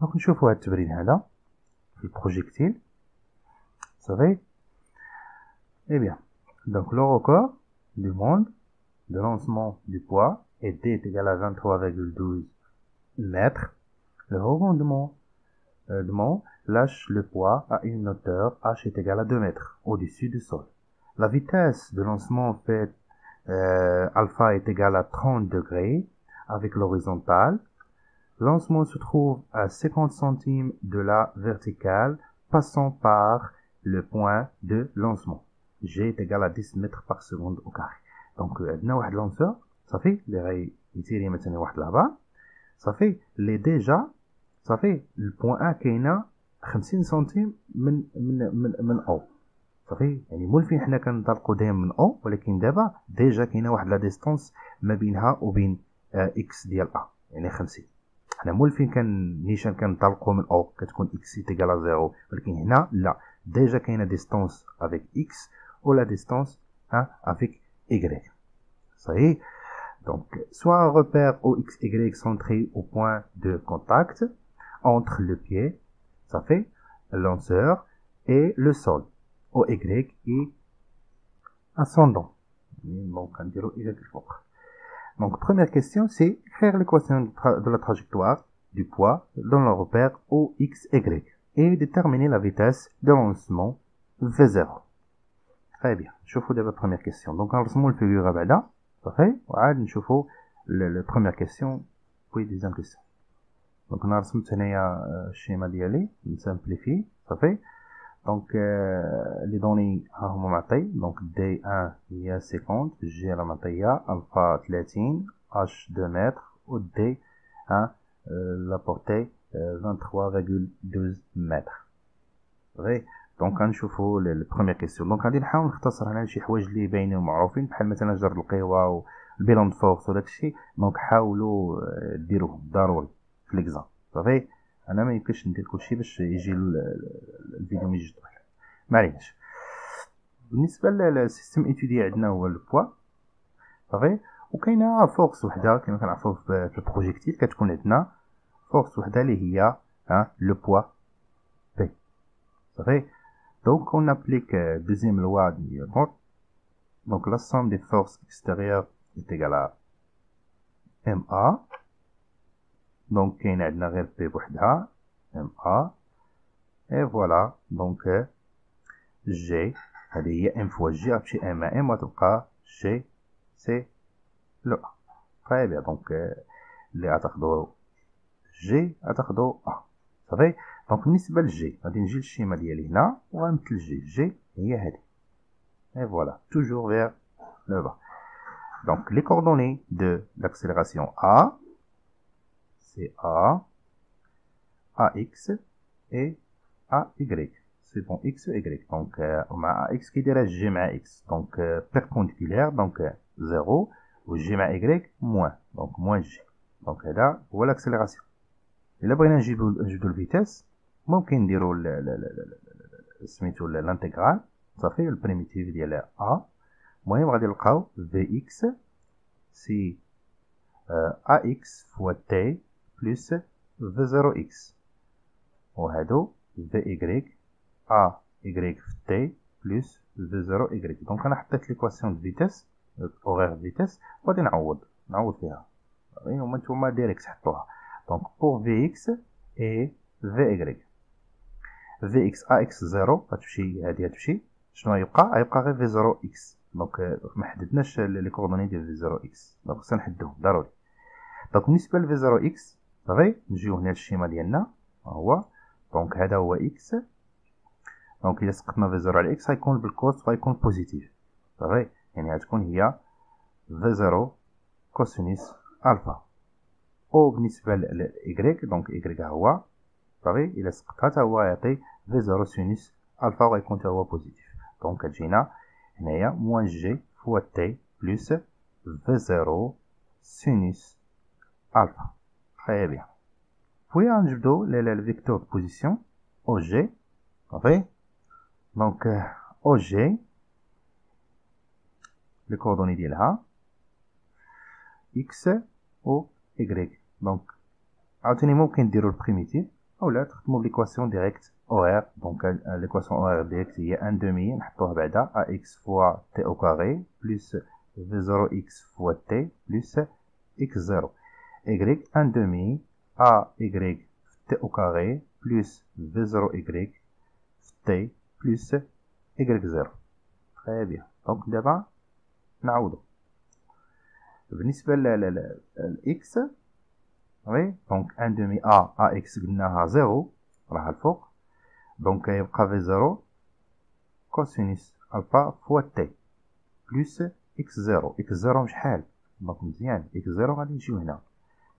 دونك نشوفوا هاد التمرين هذا في البروجيكتيل صافي. Eh bien, donc le record du monde de lancement du poids est D est égal à 23,12 mètres. Le rebondement lâche le poids à une hauteur h est égale à 2 mètres au-dessus du sol. La vitesse de lancement fait alpha est égale à 30 degrés avec l'horizontale. Lancement se trouve à 50 centimes de la verticale passant par le point de lancement. G est égal à 10 mètres par seconde au carré. Donc, عندنا واحد lanceur صافي اللي غيتيري مثلا واحد لابا صافي اللي ديجا صافي البوان ا كاينه 50 سنتيم من او صافي، يعني مولفين حنا كنطلقوا دائما من او، ولكن دابا ديجا كاينه واحد لا ديستونس ما بينها وبين اكس ديال ا يعني 50. حنا مولفين نيشان كنطلقوا من او كتكون اكس تيغال زيرو، ولكن هنا لا، ديجا كاينه ديستونس افيك اكس ou la distance avec y. صحيح. Donc, soit un repère OX, Y centré au point de contact entre le pied, ça fait le lanceur, et le sol, OY est ascendant. Donc, première question, c'est faire l'équation de la trajectoire du poids dans le repère OX, Y et déterminer la vitesse de lancement V0. Très bien. نشوفوا دابا première question. Donc نرسموا الفيغور بعدا صافي، وعاد نشوفوا la première question puis deuxième question. Donc انا رسمت هنايا الشيما ديالي نسامبليفي صافي. دونك لي دوني ها هما معطي، دونك دي 1 هي 50، جي راه معطيه، الفا 30، اش 2 متر، و دي لا بورتي 23,12 متر صافي. دونك غنشوفوا البروميير كيسيون. دونك غادي نحاول نختصر هنا شي حوايج اللي باينين ومعروفين بحال مثلا جر القوى والبيلون فورس وداك الشيء، دونك حاولوا ديروهم ضروري في ليكزام صافي. انا ما يمكنش ندير كلشي باش يجي الفيديو ما يجيش طويل، معليش. بالنسبه للسيستم ايتودي عندنا هو البوا صافي، وكاينه فورس وحده كما كنعرفوا في البروجيكتيل كتكون عندنا فورس وحده اللي هي لو بوا بي صافي. Donc on applique deuxième loi de Newton. Donc la somme des forces extérieures est égale à MA. Donc كاين عندنا غير P بوحدها MA. Et voilà donc G هذه هي M fois G غتمشي M à M وتبقى G c'est le A. Très bien. Donc اللي غتاخدو G غتاخدو A صافي. دونك بالنسبه للجي غادي نجي للشيما ديالي هنا وغنمثل جي هي هذه، et voilà toujours vers le bas. Donc les coordonnées de l'accélération A c'est A, AX et AY. C'est bon X et Y. Donc مع AX qui dirait G مع X donc perpendiculaire donc 0 و G مع Y moins donc moins G. Donc هذا هو l'accélération. إلا بغينا نجيبو الفيتاس ممكن نديرو سميتو الانتغرال صافي، البريميتيف ديال ا. المهم غادي نلقاو في اكس سي ا اكس فوا تي بلس في 0 اكس، وهادو في ايغريك ا ايغريك في تي بلس في 0 ايغريك. دونك انا حطيت ليكواسيون دو فيتاس اوغير فيتاس وغادي نعوض فيها، هما نتوما ديريكت حطوها. دونك بور في اكس اي في ايغريك في اكس ا اكس 0 غتمشي هادي غتمشي، شنو غيبقى غير في 0 اكس. دونك ما حددناش لي كوردوني ديال في 0 اكس، دونك خصنا نحدوهم ضروري. دونك بالنسبه لفي 0 اكس صافي نجيو هنا للشيما ديالنا ها هو. دونك هذا هو اكس، دونك الا سقطنا في 0 على اكس غيكون بالكوس غيكون بوزيتيف صافي، يعني غتكون هي في 0 كوسينوس الفا. او بالنسبه لايغريك دونك ايغريك ها هو صافي، الا سقطها حتى هو يعطي في 0 سينوس الفا وغيكون حتى هو بوزيتيف. دونك كتجينا هنايا موان جي فوا تي بلس في 0 سينوس الفا. تري بيان. بوي غنجبدو الفيكتور بوزيسيون او جي صافي. دونك او جي لي كوردوني ديالها اكس و ايغريك. دونك عاوتاني ممكن نديرو البريميتيف ou là تخدموا l'équation directe horaire. Donc l'équation horaire directe هي 1 demi نحطوها بعدا ax fois t au carré plus v0x fois t plus x0 y 1 demi ay t au carré plus v0y t plus y0. Très bien. Donc دابا نعوضو بالنسبة ل x. Oui, donc 1 demi a ax قلناها 0 راها الفوق. Donc يبقى v0 cosinus alpha fois t plus x0. x0 شحال؟ دونك مزيان x0 غادي نجيو هنا.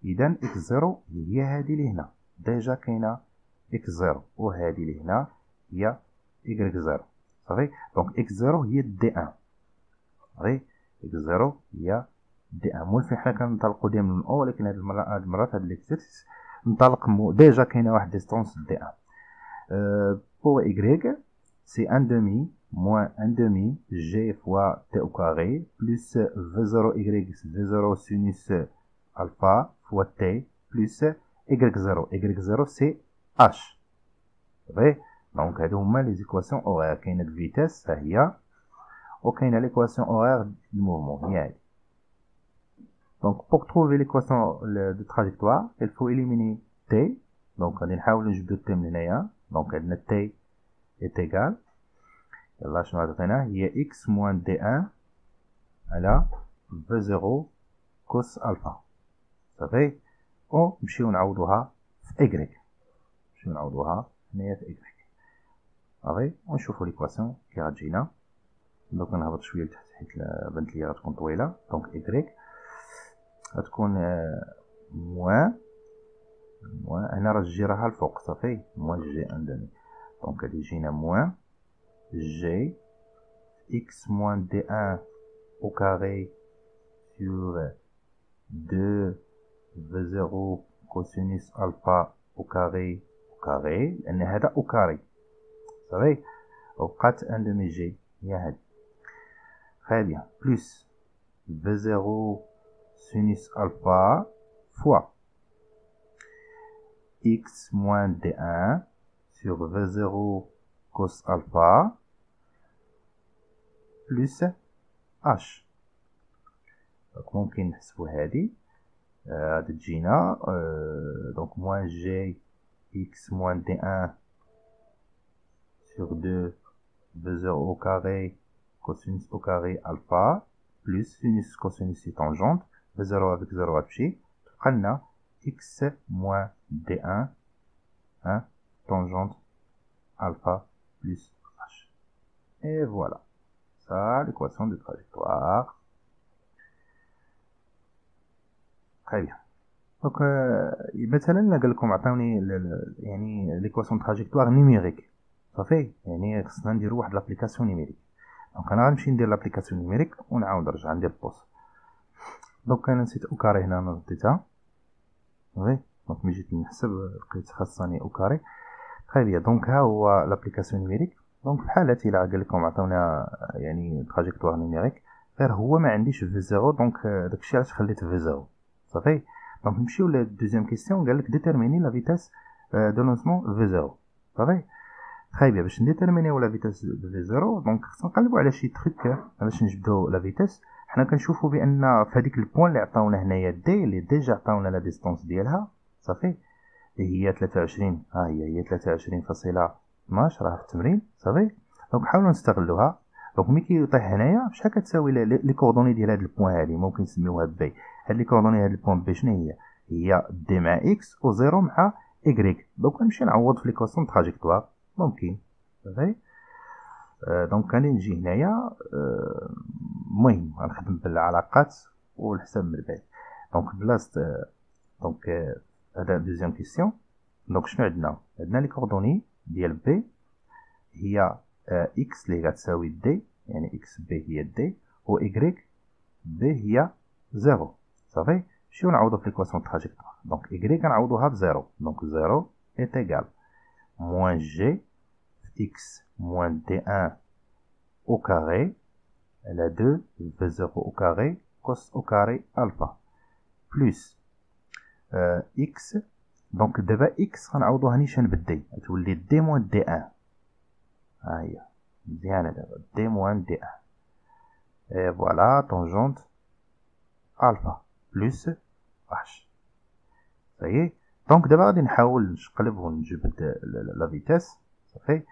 إذا x0 هي هادي لهنا. ديجا كاينة x0 وهادي لهنا هي y0. صافي. دونك x0 هي d1. صافي. x0 هي d1. مولفين حنا كنطلقو ديما من الاول، ولكن هاد المرة في هاد ليكزيرسيس نطلق ديجا كاينة واحد ديستونس d1. Pour y, c'est 1 demi moins 1 demi g fois t au carré plus v0y, v0 sinus alpha fois t plus y0. y0 c'est h. Vrai? Donc هادو هما les équations horaires. كاينة الفيتاس ها هي، وكاينة l'équation horaire du mouvement هي هادي. Donc pour trouver l'équation de trajectoire, il faut éliminer t. Donc غادي نحاولو نجبدو t من هنايا. Donc عندنا t est égal. يلا شنو عطينا؟ هي x moins d1 على v0 cos alpha. صافي. ونمشيو نعوضوها في y. نمشيو نعوضوها هنايا في y. صافي. ونشوفو ليكواسيون كي غتجينا. دوك نهبط شويه لتحت حيت بانت ليا غتكون طويله. دونك y غتكون موان هنا راه الجي راها الفوق. صافي. موان جي ان دمي. دونك غادي يجينا موان g x moins d1 au carré sur 2 v0 cosinus alpha au carré لأن هذا au carré. صافي. وبقات 1 demi g هي هادي. Très bien. Plus v0 sinus alpha fois x moins d1 sur v0 cos alpha plus h. donc ممكن نحسبو هادي. غادي تجينا donc moins g x moins d1 sur 2 v0 au carré cosinus au carré alpha plus sinus cosinus et tangente. v0 avec 0 غتمشي تبقى لنا x moins d1 tangente alpha plus h. Et voilà, ça l'équation de trajectoire. Très bien. Donc مثلا قال لكم عطاوني يعني l'équation de trajectoire numérique. صافي. يعني خصنا نديرو واحد لابليكاسيون نيميريك. دونك انا غنمشي ندير لابليكاسيون نيميريك ونعاود نرجع ندير بوز. دونك انا نسيت او كاري هنا نضيتها. صافي. دونك ملي جيت نحسب لقيت خاصني او كاري. Très bien. Donc ها هو لابليكاسيون نيميريك. دونك في حالة إلا قال لكم عطاونا يعني تراجيكتوار نيميريك، غير هو ما عنديش في زيرو، دونك داكشي علاش خليت في زيرو. صافي. دونك نمشيو للدوزيام كيسيون. قال لك ديتيرميني لا فيتاس دو لونسمون في زيرو. صافي. تري بيان. باش نديتيرمينيو لا فيتاس في زيرو، دونك خصنا نقلبو على شي تريك باش نجبدو لا فيتاس. حنا كنشوفو بان في هذيك البوان اللي عطاونا هنايا دي اللي ديجا عطاونا لا ديستونس ديالها. صافي. هي 23. هي 23.12 راه في التمرين. صافي. دونك نحاولوا نستغلوها. دونك ملي كيطيح هنايا شحال كتساوي لي كوردوني ديال هاد البوان هادي؟ ممكن نسميوها بي. هاد لي كوردوني هاد البوان بي شنو هي دي مع اكس و 0 مع ايكغيك. دونك نمشي نعوض في ليكواسيون تراجيكتوار. ممكن. صافي. دونك غادي نجي هنايا. المهم غنخدم بالعلاقات والحساب من بعد. دونك بلاصه دونك هذا دوزيام كيسيون. دونك شنو عندنا لي كوردوني ديال بي هي اكس اللي غتساوي دي، يعني اكس بي هي دي، و ايكغيك بي هي 0. صافي. نمشيو نعوضو في ليكواسيون تراجيكتوار. دونك ايكغيك غنعوضوها ب 0. دونك 0 est égal moins g x moins d1 au carré على 2 v0 au carré cos au carré alpha plus x دونك دابا اكس غنعوضوها نيشان بالدي تولي دي موان دي ان. ها هي مزيانه دابا دي موان دي ان. اي فوالا طونجونت الفا بلس اش. صافي. دونك دابا غادي نحاول نقلب ونجبد لا فيتاس. صافي.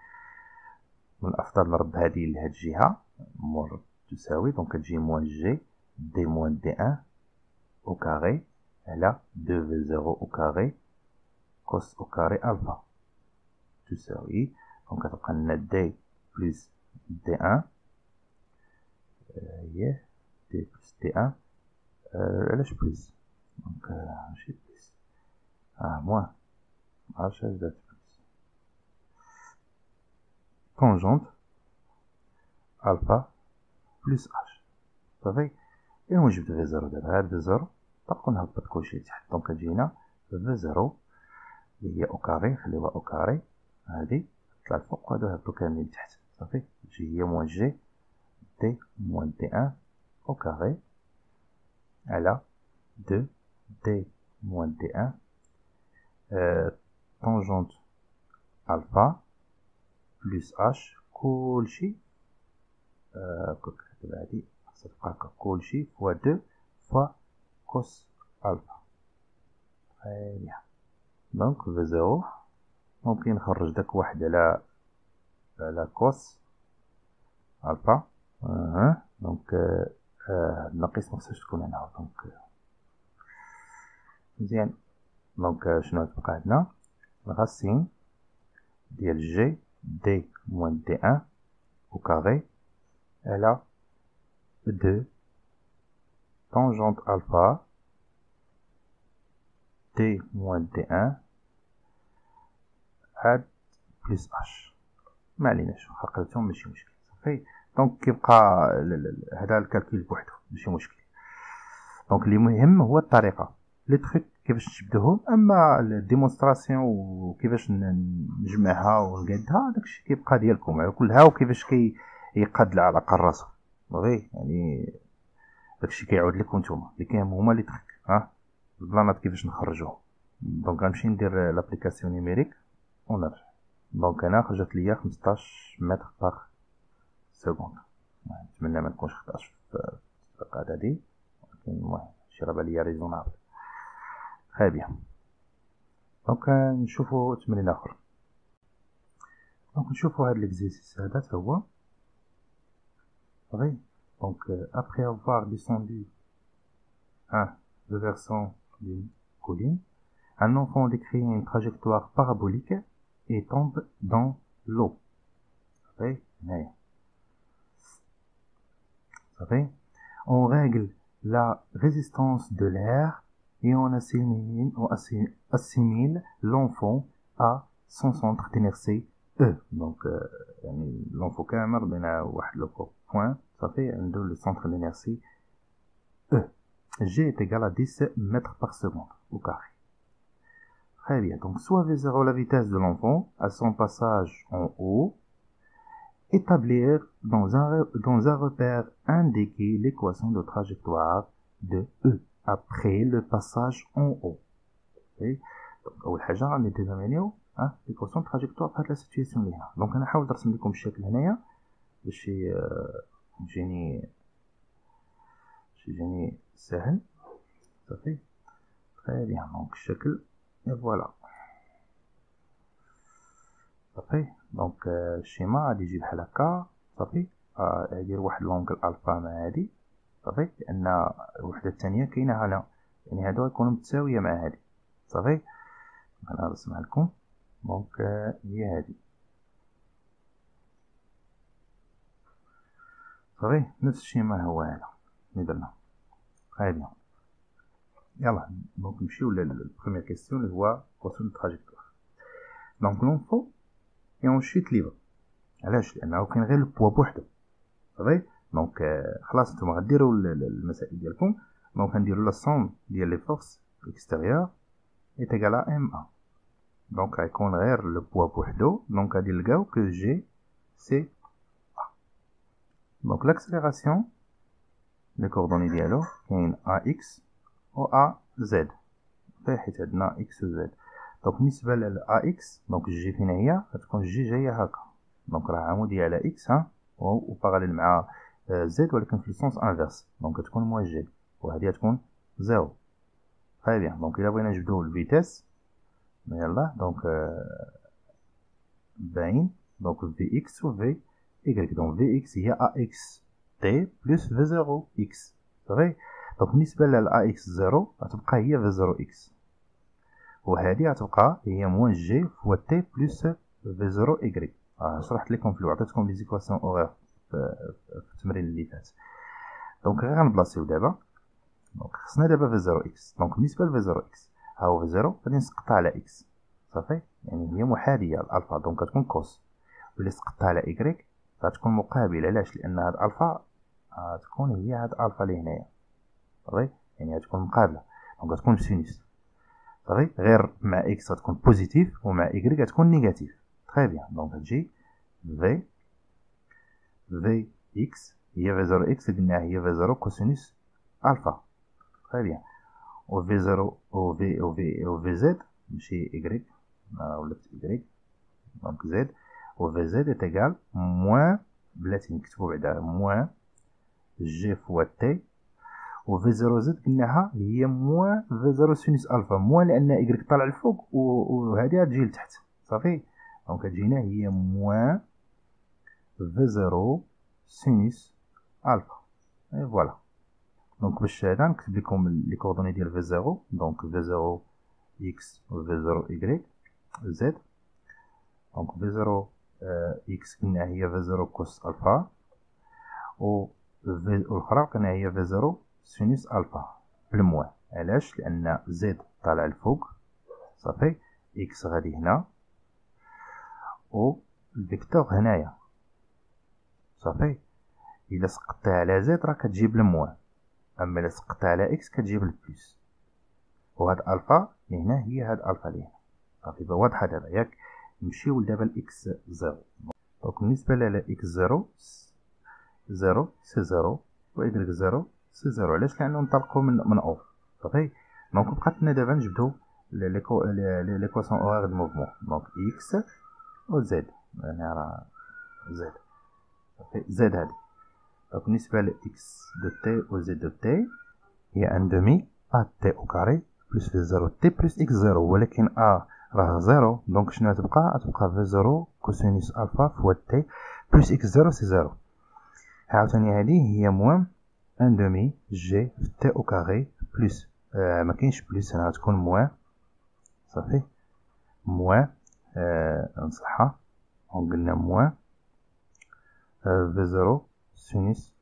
من الافضل نرد هذه لهاد الجهه مور تساوي دونك تجي موان جي دي موان دي ان au carré على 2 في 0 au carré cos au carré alpha تساوي دونك غتبقى لنا دي بلس دي ان هي دي بلس دي ان علاش بلس دونك ماشي بلس موان معرفتش علاش درت بلس طونجونت الفا بلس اش. صافي. إلا جبت في 0 دابا هاد في 0 باقا نهبط كلشي لتحت دونك تجينا في 0 اللي هي او كاري نخليوها او كاري هادي طلع الفوق وهادو هبطو كاملين لتحت. صافي. تجي هي موان جي دي موان دي ان او كاري على 2 دي موان دي ان طونجونت الفا بلس اش كلشي كتكتب هادي تبقى هكا كلشي فوا 2 فوا كوس الفا. تري بيان. دونك في 0 ممكن نخرج داك واحد على كوس الفا. دونك ناقص مخصهاش تكون هنا. دونك مزيان. دونك شنو تبقى عندنا غاسين ديال جي دي موان دي ان او كاري على 2 طونجونت الفا دي موان دي ان عاد بلس اش. ما عليناش واخا قلتهم ماشي مشكل. صافي. دونك كيبقى هذا الكالكول بوحدو ماشي مشكل. دونك اللي مهم هو الطريقه لي تريك كيفاش تجبدوهم. اما الديمونستراسيون وكيفاش نجمعها ونقادها داكشي كيبقى ديالكم على كل ها وكيفاش يقاد على قراسو. صافي. يعني داكشي كيعود لكم نتوما اللي كاين هما لي تريك البلانات كيفاش نخرجوهم. دونك غنمشي ندير لابليكاسيون نيميريك ونرجع. دونك انا خرجت ليا 15 متر باغ سكوند. نتمنى ما نكونش خطأت في القاعده هادي ولكن المهم شي راه بالي ريزونابل. تري بيان. دونك نشوفو تمرين اخر. دونك نشوفو هاد ليكزيرسيس هذا تا هو. صافي. دونك après avoir descendu le versant d'une colline, un enfant décrit une trajectoire parabolique et tombe dans l'eau. On règle la résistance de l'air et on assimile l'enfant à son centre d'inertie E. Donc, l'enfant كامل بين واحد لو point. صافي عنده le centre d'inertie E. G est égal à 10 mètres par seconde au carré. Très bien. Donc, soit V0 la vitesse de l'enfant à son passage en haut. Établir dans un repère indiqué l'équation de trajectoire de E après le passage en haut. Donc, أول حاجة غادي نديرو l'équation de trajectoire في هاد لا سيتوياسيون اللي هنا. دونك أنا نحاول نرسم لكم الشكل هنايا باش يجيني سهل. صافي. تري بيان. دونك الشكل فوالا. صافي. دونك الشيما غادي يجي بحال هكا. صافي. يدير واحد لونغل الفا مع هادي. صافي. لان الوحده الثانيه كاينه هنا يعني هادو غيكونوا متساويه مع هادي. صافي. انا نرسمها لكم. دونك هي هادي. صافي. نفس الشيما هو هذا اللي درنا. تري بيان. يلا دونك نمشيو للبروميير كيسيون اللي هو كوسون تراجيكتوار. دونك لونفو et on chute libre. علاش؟ لانه كاين غير البوا بوحدو. صافي. دونك خلاص نتوما غديروا المسائل ديالكم. دونك غنديروا لا سوم ديال لي فورس اكستيريور est égal à m1. دونك غيكون غير لو بوا بوحدو. دونك غادي نلقاو كو جي سي ا. دونك لاكسيليراسيون لي كوردوني ديالو كاين ا اكس و ا زد. حيت عندنا اكس و زد. دونك بالنسبه ل اكس دونك جي فين هي غتكون جي جايه هكا دونك راه عموديه على اكس ها وباراليل مع زد ولكن في السونس انفيرس دونك غتكون موان جي وهذه غتكون زيرو. تري بيان دونك الا بغينا نجبدو الفيتاس يلا دونك باين دونك في اكس و في y دونك في اكس هي ا اكس تي بلس في 0 اكس صافي. دونك بالنسبه ل ا اكس 0 غتبقى هي في 0 اكس وهذه غتبقى هي موان جي فوا تي بلس في 0 y. شرحت لكم في عطيتكم لي زيكواسيون اورير في التمرين اللي فات. دونك غير غنبلاصيو دابا دونك خصنا دابا في 0 اكس دونك بالنسبه ل في 0 اكس ها هو في 0 غادي نسقطها على اكس صافي يعني هي محاذيه الالفا دونك غتكون كوس ولا سقطتها على y غتكون مقابل. علاش؟ لان هاد الفا غتكون هي هاد الفا اللي هنايا صافي يعني غتكون مقابله دونك غتكون سينوس صافي غير مع اكس غتكون بوزيتيف ومع y غتكون نيجاتيف. تري بيان دونك تجي في اكس هي في 0 اكس قلنا هي في 0 كوسينوس الفا. تري بيان و في 0 و في زد ماشي y ولات y دونك زد و في زد تيغال موان بلاتي نكتبو بعدا موان جي فوا تي و في 0 زد قلناها هي موان في 0 سينوس الفا موان لان y طالع الفوق وهذه غتجي لتحت صافي دونك تجينا هي موان في 0 سينوس الفا اي فوالا. دونك باش هذا نكتب لكم لي كوردوني ديال في 0 دونك في 0 اكس و في 0 y زد دونك في 0 اكس قلنا هي في 0 كوس الفا و الاخرى قلنا هي في 0 سينوس الفا بالموان. علاش؟ لان زد طالع الفوق صافي اكس غادي هنا و الفيكتور هنايا صافي. الا سقطتها على زد راه كتجيب الموان اما الا سقطتها على اكس كتجيب البلس وهاد الفا اللي هنا هي هاد الفا اللي هنا صافي. واضحه دابا ياك؟ نمشيو دابا لاكس 0 دونك بالنسبه ل اكس 0 0 سي 0 و y 0 سي 0 علاش؟ لانه نطلقوا من او صافي. دونك بقات لنا دابا نجبدو ليكواسيون اورير دو موفمون دونك اكس و زد هنا راه زد صافي زد هادي دونك بالنسبه ل اكس دو تي و زد دو تي هي ان دومي ا تي او كاري بلس في 0 تي بلس اكس 0 ولكن ا راه 0 دونك شنو غتبقى في 0 كوسينوس الفا فوا تي بلس اكس 0 سي 0. عاوتاني هذه هي موان ان دومي جي في تي او كاري بلس ما كاينش بلس هنا غتكون موان صافي موان نصحها قلنا موان في 0 سينوس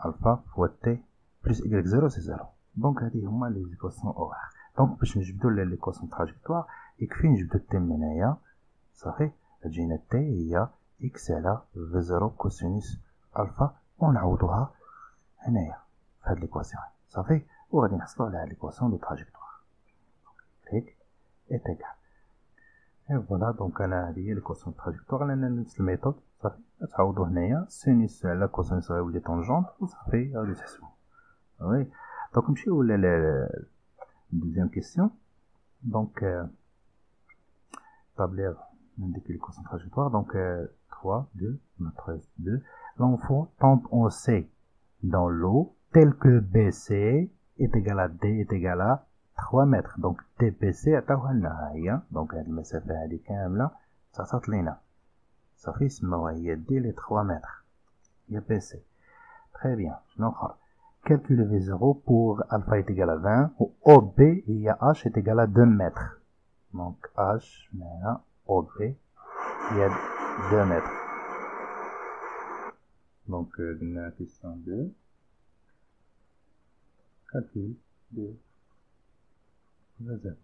الفا فوا تي بلس y 0 سي 0. دونك هذه هما لي زيكواسيون اورير. دونك باش نجبدو ليكواسيون تراجيكتوار يكفي نجبدو التي من هنايا صافي تجينا التي هي اكس على في 0 كوسينوس الفا ونعوضوها هنايا في هاد ليكواسيون صافي وغادي نحصلو على هاد ليكواسيون دو تراجيكتوار هيك اي تيغال اي فوالا. دونك انا هادي هي ليكواسيون تراجيكتوار لان نفس الميثود صافي تعوضو هنايا سينوس على كوسينوس غيولي طونجونت وصافي غادي تحسبو وي. دونك نمشيو ل دوزيام كيسيون دونك tableur d'indiquer l'équation trajectoire. Donc 3, 2, 2. L'enfant tombe en C dans l'eau tel que BC est égal à D est égal à 3 mètres. Donc TBC عطاوها لنا هي دونك هاد المسافة هادي كاملة تعطات لينا صافي سماوها هي دي لي 3 متر هي BC. Très bien. شنو اخر؟ Calculer V0 pour alpha est égal à 20 ou OB هي H est égal à 2 mètres. Donc H maintenant OB il y a 2 mètres. Donc la question 2 calcul de V0.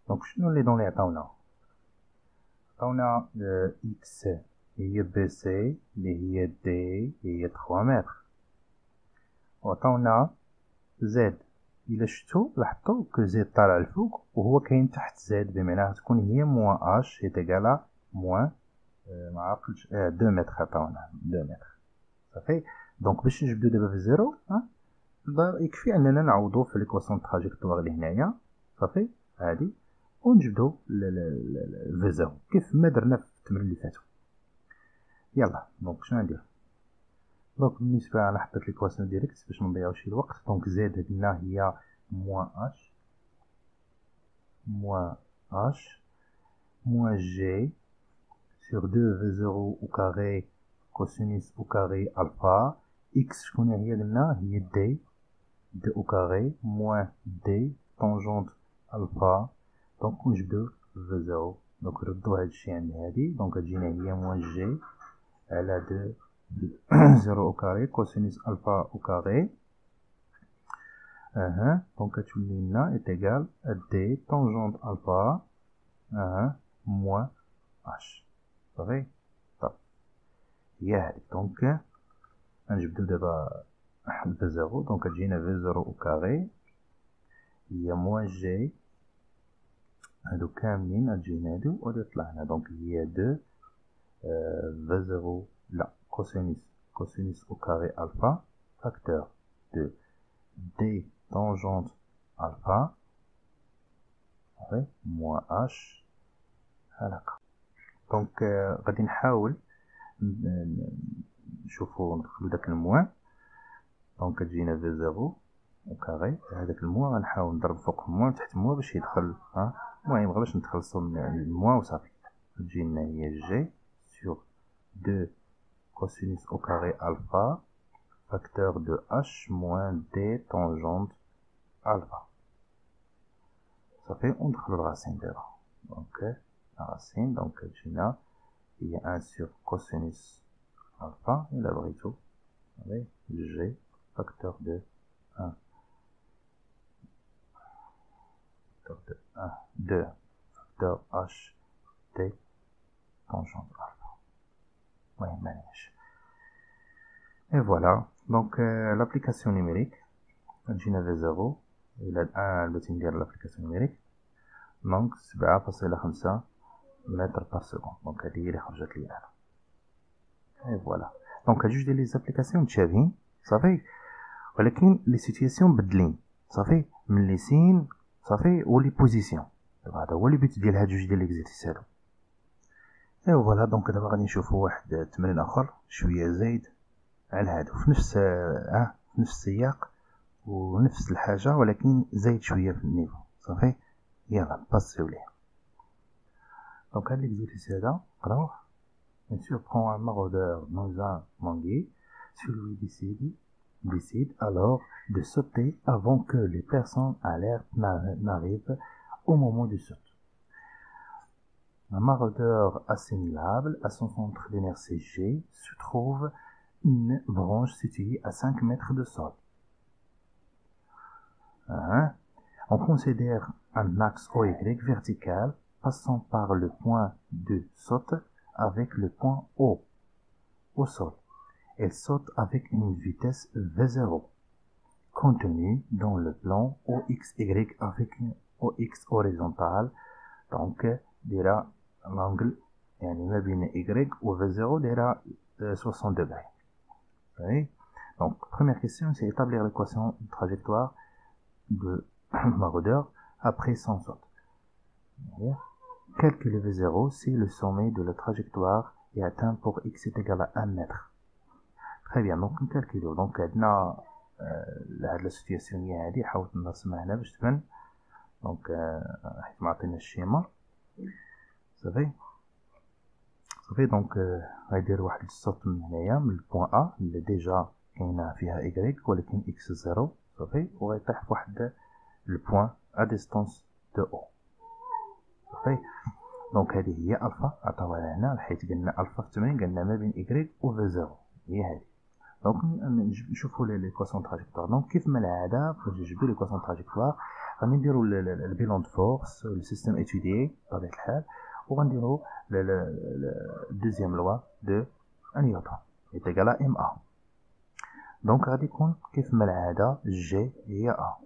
Donc شنو اللي دون اللي عطاونا X هي BC اللي هي D هي 3 متر وعطاونا Z إلا شفتو لاحظتو كو زد طالع الفوق وهو كاين تحت زد بمعنى تكون هي موان اش هي تيغالا موان معرفتش 2 متر عطاونا 2 متر صافي. دونك باش نجبدو دابا في زيرو يكفي اننا نعوضو في ليكواسيون تراجيكتوار اللي هنايا صافي هادي ونجبدو في زيرو كيف ما درنا في التمرين اللي فاتو. يلا دونك شنو ندير؟ دونك بالنسبة أنا حطيت ليكواسيون ديريكت باش منضيعوش الوقت. دونك زد قلنا هي موان اش موان جي sur 2 v0 au carré cosinus au carré alpha x شكون هي قلنا هي d au carré moins d tangente alpha. دونك نجبدو v0 دونك نردو هاد الشي عند هادي. دونك تجينا هي موان جي على 2 0 au carré cosinus alpha au carré. دونك كتولي لنا est égal à d tangente alpha moins h. صافي طب هي هادي. دونك غنجبدو دابا في زيرو. دونك تجينا في زيرو او كاري هي موان جي هادو كاملين غتجينا هادو وغادي يطلع لنا. دونك هي دو في زيرو لا كوسينيس او كاري الفا فاكتور دو دي تانجونت الفا صافي موان اش هكا. دونك غادي نحاول نشوفو ندخلو داك الموان. دونك تجينا في زيرو او كاري هذاك الموان غنحاول نضرب فوق الموان تحت الموان باش يدخل. المهم غير باش نتخلصو من الموان وصافي. تجينا هي جي سور 2 cosinus au carré alpha facteur de h moins d tangente alpha. صافي وندخلو الراسين دابا. دونك الراسين دونك تجينا هي 1 sur cosinus alpha إلا بغيتو صافي جي facteur de 1 2 facteur h t tangente alpha. Oui, manège. Et voilà. Donc l'application numérique. تجينا في 0 إلى الآن باش ندير l'application numérique. دونك 7.5 متر بار سكوند. دونك هذه هي اللي خرجت لي أنا. Et voilà. دونك هاد جوج ديال لي زابليكاسيون متشابهين صافي ولكن لي سيتياسيون بدلين صافي من لي سين صافي ولي بوزيسيون. هذا هو اللي بيت ديال هاد جوج ديال ليكزيرسيس هادو. ايوا فوالا. دونك دابا غادي نشوفوا واحد التمرين اخر شويه زايد على هادو في نفس في نفس السياق ونفس الحاجه ولكن زايد شويه في النيفو صافي. يلا باسيو ليه. دونك هاد ليكزيرسيس هذا قراوه. Bien sûr, prend un maraudeur dans un manguier, celui décide alors de sauter avant que les personnes alertes n'arrivent au moment du saut. Un maraudeur assimilable à son centre d'inertie G se trouve une branche située à 5 mètres de sol. On considère un axe OY vertical passant par le point de saut avec le point O au sol. Elle saute avec une vitesse V0 contenue dans le plan OXY avec une OX horizontale. Donc دايره l'angle يعني ما بين Y و V0 دايره 60 degrés. Oui. Donc première question, c'est établir l'équation de trajectoire de maraudeur après son saut. Calculer V0 si le sommet de la trajectoire est atteint pour x est égal à 1 mètre. Très bien, donc نكالكولو. دونك عندنا هاد لا سيتياسيون هي هادي حاولت نرسمها هنا باش تبان. دونك حيت معطينا الشيما صافي. دونك غيدير واحد الصوت من هنايا من البوان ا اللي ديجا كاينه فيها y ولكن x 0 صافي وغيطيح في واحد البوان ا ديستانس دو او صافي. دونك هذه هي الفا عطاوها هنا حيت قلنا الفا في التمرين قلنا ما بين y و v0 هي هذه. دونك نشوفوا ليكواسيون تراجيكتوار. دونك كيف ما العاده فاش نجبدوا ليكواسيون تراجيكتوار غادي نديروا البيلون دو فورس السيستم اتيديي بطبيعه الحال وغنديروا الدوزيام لوا دو نيوتن est égal à ma. دونك غادي يكون كيف ما العاده جي هي ا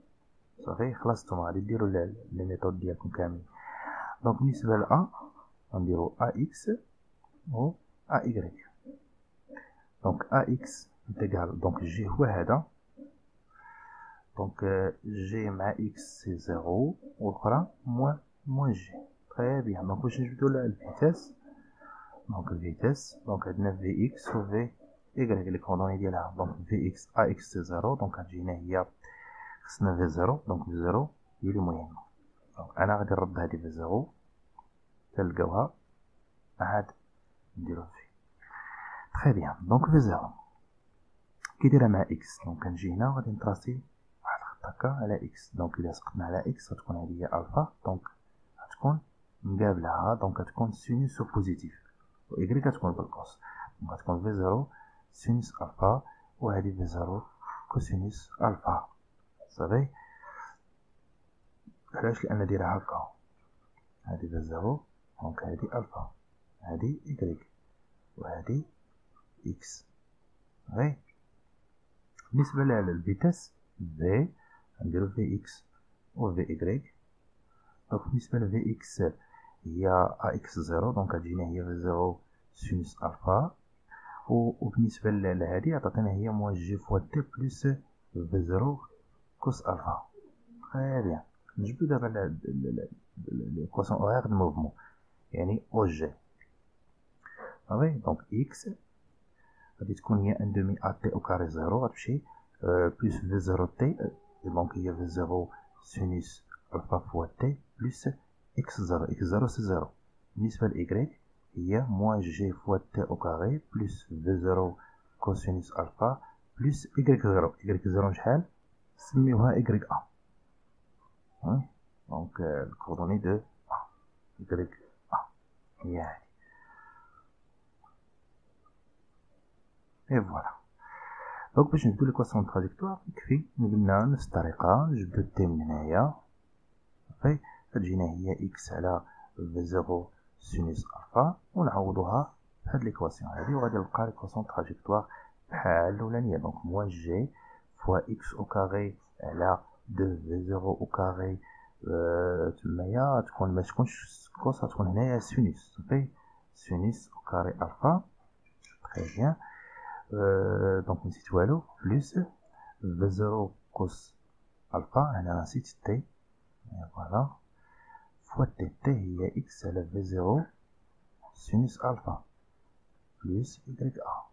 صافي. خلصتم غادي ديروا لي ميثود ديالكم كاملين. دونك بالنسبه ل ا غنديروا ax و ay. دونك ax égal donc g هو هذا. دونك g مع x سي 0 والاخرى موان moins g. Très bien. Donc باش نجبدو الفيتاس. Donc الفيتاس دونك عندنا في اكس و في y لي كوردوني ديالها. دونك في اكس ا اكس سي 0 دونك غتجينا هي خصنا في 0 دونك في 0 هي لي مهمه. دونك انا غادي نرد هادي في 0 تلقاوها عاد نديرو في. تري بيان. دونك في 0 كي دايره مع اكس دونك كنجي هنا وغادي نطراسي واحد الخط هكا على اكس. دونك الا سقطنا على اكس غتكون هادي هي الفا دونك غتكون مقابلها دونك غتكون سينوس بوزيتيف و y غتكون بالكوس. دونك غتكون في 0 سينوس الفا و هادي في 0 كوسينوس الفا. صافي. علاش؟ لان دايرها هكا هادي في 0 دونك هادي الفا هادي y و هادي اكس. صافي. بالنسبه للفيتاس في نديرو في اكس و في y. دونك بالنسبه ل في اكس هي ا اكس 0 دونك غتجينا هي في 0 سينوس الفا و بالنسبه لهادي عطاتنا هي موان جي فوا تي بلس في 0 كوس الفا. تري بيان. نجبدو دابا ليكواسيون اوغير دو موفمون يعني او جي. صافي. دونك اكس غادي تكون هي ان دومي ا تي او كاري 0 غتمشي بلس في 0 تي دونك هي في 0 سينوس الفا فوا تي بلس اكس 0 اكس 0 سي 0. بالنسبه ل y هي موان جي فوا تي او كاري بلس في 0 كوسينوس الفا بلس y 0 y 0 شحال نسميوها y ا. دونك الكوردوني دو y ا هي هادي. اي فوالا. دونك باش نبدو ليكواسيون تراجيكتوار يكفي قلنا نفس الطريقه نجبدو تي من هنايا. صافي. غتجينا هي اكس على في 0 سينوس الفا ونعوضوها بهاد ليكواسيون هادي وغادي نلقى ليكواسيون تراجيكتوار بحال الاولانيه. دونك موان جي فوا اكس او كاري على 2 في 0 او كاري تمايا تكون ما تكونش كوس تكون هنايا سينوس. صافي. سينوس او كاري الفا. تري بيان. دونك نسيت والو بلس في 0 كوس الفا هنا نسيت تي فوالا فوا تي تي هي اكس على في 0 سينوس الفا بلس y ا.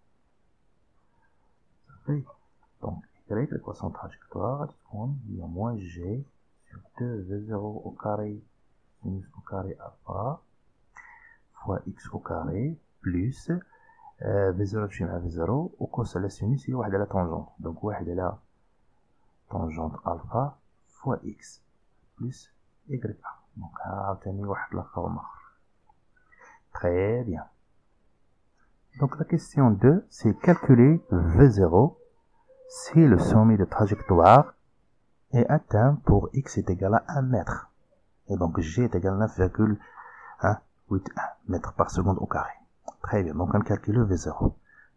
صافي. دونك y ليكواسيون تراجيكتوار غادي تكون هي موان جي سور 2 في 0 او كاري سينوس او كاري الفا فوا اكس او كاري بلس في 0 تمشي مع في 0 و كوس على سينوس هي واحد على طونجونت دونك واحد على طونجونت الفا فوا اكس بلس y ا. دونك ها عاوتاني واحد الفورم اخر. Très bien. Donc la question 2, c'est calculer V0 si le sommet de trajectoire est atteint pour x est égal à 1 mètre. Et donc g est égal à 9,181 mètres par seconde au carré. Très bien, donc on calcule V0.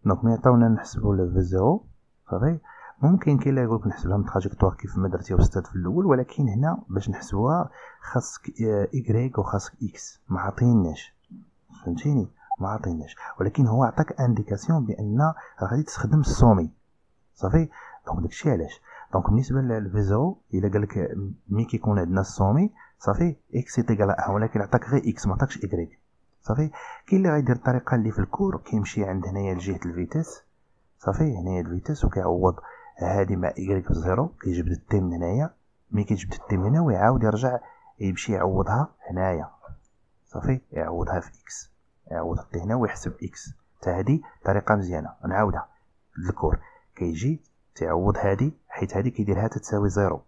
Donc maintenant on نحسبوا le V0. صافي. ممكن كاين اللي يقول لك نحسبها من تراجيكتوار كيف ما درتي استاذ في الاول ولكن هنا باش نحسبوها خاصك y وخاصك x ما عطيناش. فهمتيني؟ ما عطيناش ولكن هو عطاك انديكاسيون بان غادي تستخدم السومي. صافي. دونك داكشي علاش. دونك بالنسبه للفي 0 الا قال لك ملي كيكون عندنا السومي صافي اكس تيغال 1 ولكن عطاك غير اكس ما عطاكش y. صافي. كاين اللي غيدير الطريقه اللي في الكور كيمشي عند هنايا لجهه الفيتاس. صافي. هنايا الفيتاس وكيعوض هادي مع y بزيرو كيجبد التي من هنايا ملي كيجبد التي من هنا ويعاود يرجع يمشي يعوضها هنايا. صافي. يعوضها في اكس يعوض حتى هنا ويحسب اكس. حتى هادي طريقه مزيانه نعاودها. الكور كيجي تعوض هادي حيت هادي كيديرها تساوي 0.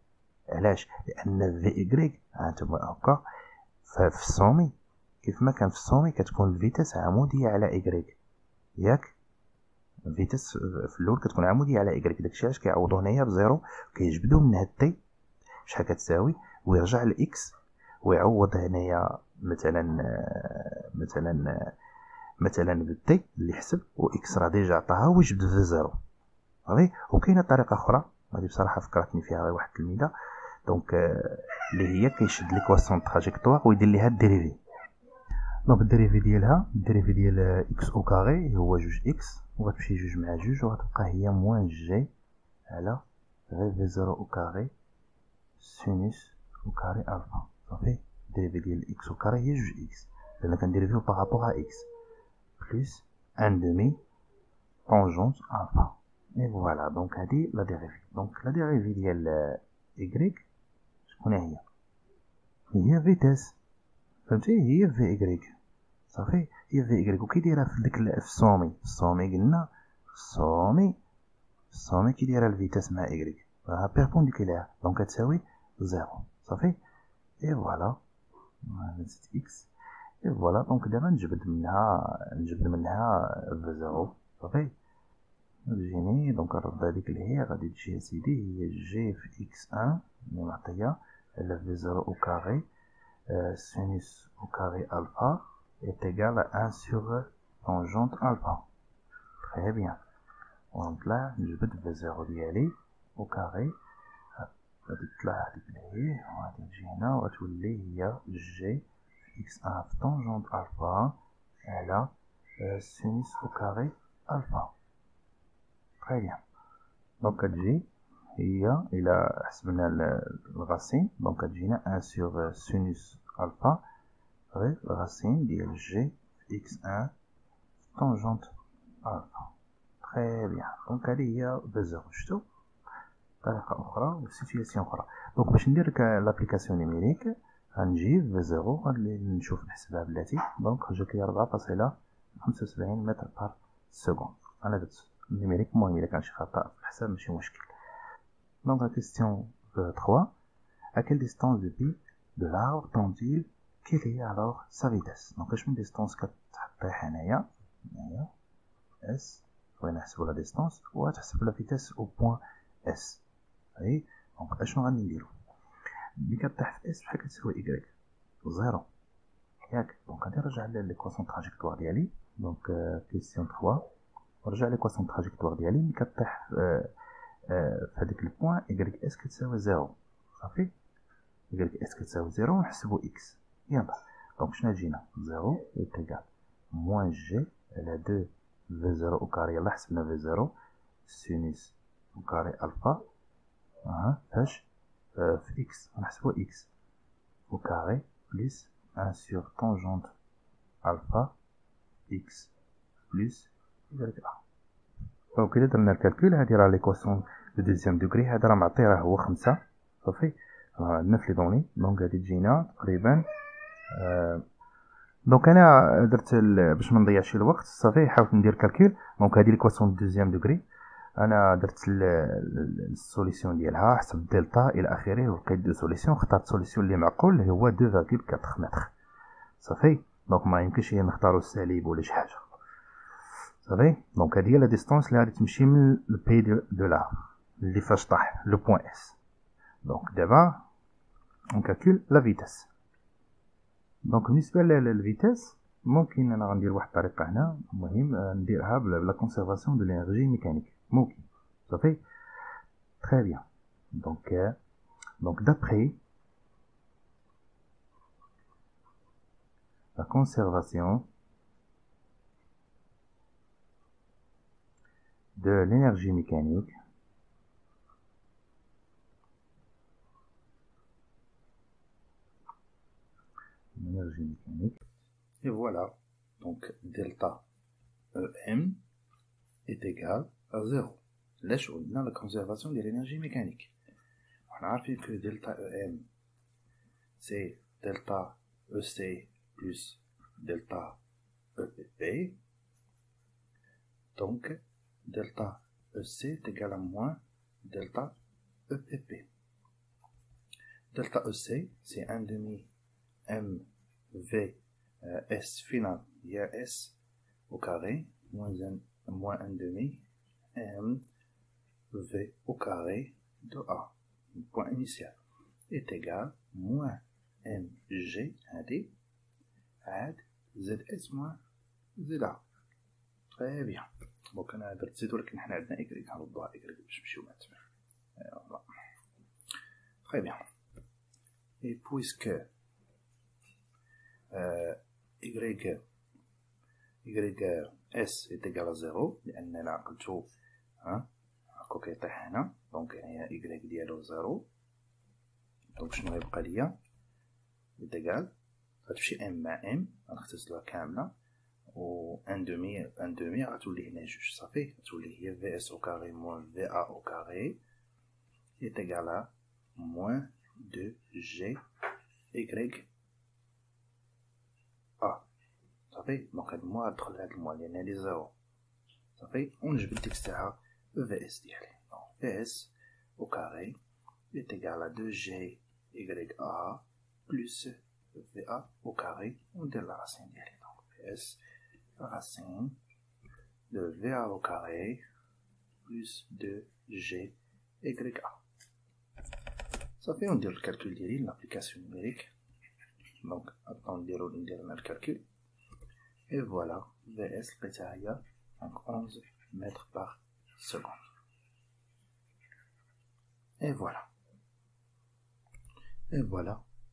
علاش؟ لان في اكغيك هانتوما هكا في السومي كيف ما كان في السومي كتكون الفيتاس عموديه على اكغيك ياك. الفيتاس في الاول كتكون عموديه على اكغيك داكشي علاش كيعوضوا هنايا بزيرو كيجبدوا من هاد تي شحال كتساوي ويرجع لاكس ويعوض هنايا مثلا بالتي اللي حسب و اكس راه ديجا عطاها ويجبد في 0. صافي. وكاينه طريقه اخرى هذه بصراحه فكرتني فيها غير واحد التلميذه دونك اللي هي كيشد ليكواسيون تراجيكتوار ويدير ليها الديريفي. دونك الديريفي ديالها الديريفي ديال اكس او كاري هو جوج اكس وغتمشي جوج مع جوج وغتبقى هي موان جي على غير في 0 او كاري سينوس او كاري الفا. صافي. dérivé ديال x au carré هي جوج x لأن كنديريفيو par rapport à x plus 1 demi tangente alpha. Et voilà, donc هذه la dérivée. Donc la dérivée ديال y شكون هي vitesse. فهمتي هي في y صافي هي في y وكي دايره في ديك في السومي قلنا السومي كي دايره الفيتاس مع y راها بيربونديكولير دونك كتساوي 0 صافي. اي فوالا نزيد اكس اي فوالا دونك دابا نجبد منها في 0 صافي. تجيني دونك نرد هاديك اللي هي غادي تجي سيدي هي جي في اكس 1 اللي معطيه على في 0 au carré sinus au carré alpha est égal à 1 sur tangente alpha. Très bien. Donc là, je vais de 0 ديالي au carré غادي تطلع هاديك اللي هي وغادي تجي هنا وغتولي هي جي x1 في tangente alpha على sinus au carré alpha. Très bien. Donc كتجي هي إلا حسبنا الغاسين دونك كتجينا 1 sur sinus alpha غير الغاسين ديال جي x1 tangente alpha. Très bien. Donc هذه هي بزاف شفتو طريقة أخرى وسيتياسيون أخرى. دونك باش ندير لابليكاسيون نيميريك غنجي في 0 غادي نشوف نحسبها بلاتي دونك جات لي 4.75 متر بار سكوند. أنا درت النيميريك المهم إلا كان شي خطأ في الحساب ماشي مشكل. Donc la question 3, à quelle distance de pi de l'arbre tend-il, quelle est alors sa vitesse? Donc اش من distance كتحطيح هنايا s بغينا نحسبو لا ديستانس وغتحسب لا فيتاس او بوين اس. اي دونك اشنو غادي نديرو ملي كطيح في اس بحال كتساوي y زيرو ياك. دونك غادي نرجع ليكواسيون تراجيكتوار ديالي دونك كيسيون 3 ونرجع ليكواسيون تراجيكتوار ديالي ملي كطيح في هذيك البوين y اس كتساوي زيرو صافي y اس كتساوي زيرو ونحسبو x. يلا دونك شنو جينا زيرو يتيكال موان جي على 2 في 0 au carré. يلا حسبنا في 0 سينوس au carré الفا فاش في x نحسبو x au carré plus 1 sur tangente alpha x plus y. دونك إلا درنا الكالكول هادي راه ليكواسيون دو دوزيام دوغري هذا راه معطي راه هو 5 صافي عندنا في لي دوني دونك غادي تجينا تقريبا دونك انا درت باش ما نضيعش الوقت صافي حاولت ندير كالكول. دونك هذه ليكواسيون دو دوزيام دوغري انا درت السوليسيون ديالها حسبت دلتا الى اخره ولقيت دو سوليسيون اخترت سوليسيون اللي معقول اللي هو 2.4 متر صافي. دونك ما يمكنش نختاروا السالب ولا شي حاجه صافي. دونك هذه هي لا ديستانس اللي غادي تمشي من البي دو لا اللي فاش طاح لو بوين اس. دونك دابا اون كالكول لا فيتاس. دونك بالنسبه للفيتاس ممكن انا غندير واحد الطريقه هنا مهم نديرها بلا كونسيرفاسيون دو لينيرجي ميكانيك ممكن صافي. très bien. Donc d'après la conservation de l'énergie mécanique et voilà donc delta EM est égal à 0. Là on a la conservation de l'énergie mécanique. On a vu que delta EM c'est delta EC plus delta EPP. Donc delta EC est égal à moins delta EPP. Delta EC c'est 1 demi mv s final il y a s au carré moins 1 demi m v au carré de a, le point initial, est égal moins mg add zs moins za. Très bien. Donc انا درت زيد ولكن حنا عندنا y غنوضوها y باش نمشيو مع التمام. Voilà. Très bien. Et puisque s est égal à 0 لأننا عقلتو هاكا كيطيح هنا دونك يعني y ديالو 0 دونك شنو غيبقى ليا est égal, غتمشي m مع m غنختزلوها كاملة و 1/2 غتولي هنا جوج صافي غتولي هي vs au carré moins va au carré est égal à moins 2g y a صافي دونك هاد الموا غتدخل هاد الموا لأن لي زيرو صافي ونجبد الديكس تاعها vs ديالي دونك vs au carré est égal à 2g ya plus va au carré وندير la racine ديالي donc vs racine de va au carré plus 2g ya صافي وندير الكالكول ديالي l'application numérique donc نديرو le calcul et voilà vs لقيتها هي donc 11 mètres par seconde et voilà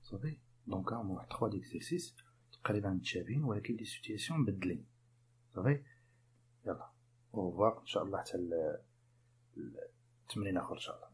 صافي دونك هما واحد 3 ديكزيرسيس تقريبا متشابهين ولكن لي سيتياسيون مبدلين صافي يلا او ريفوار ان شاء الله حتى التمرين اخر ان شاء الله.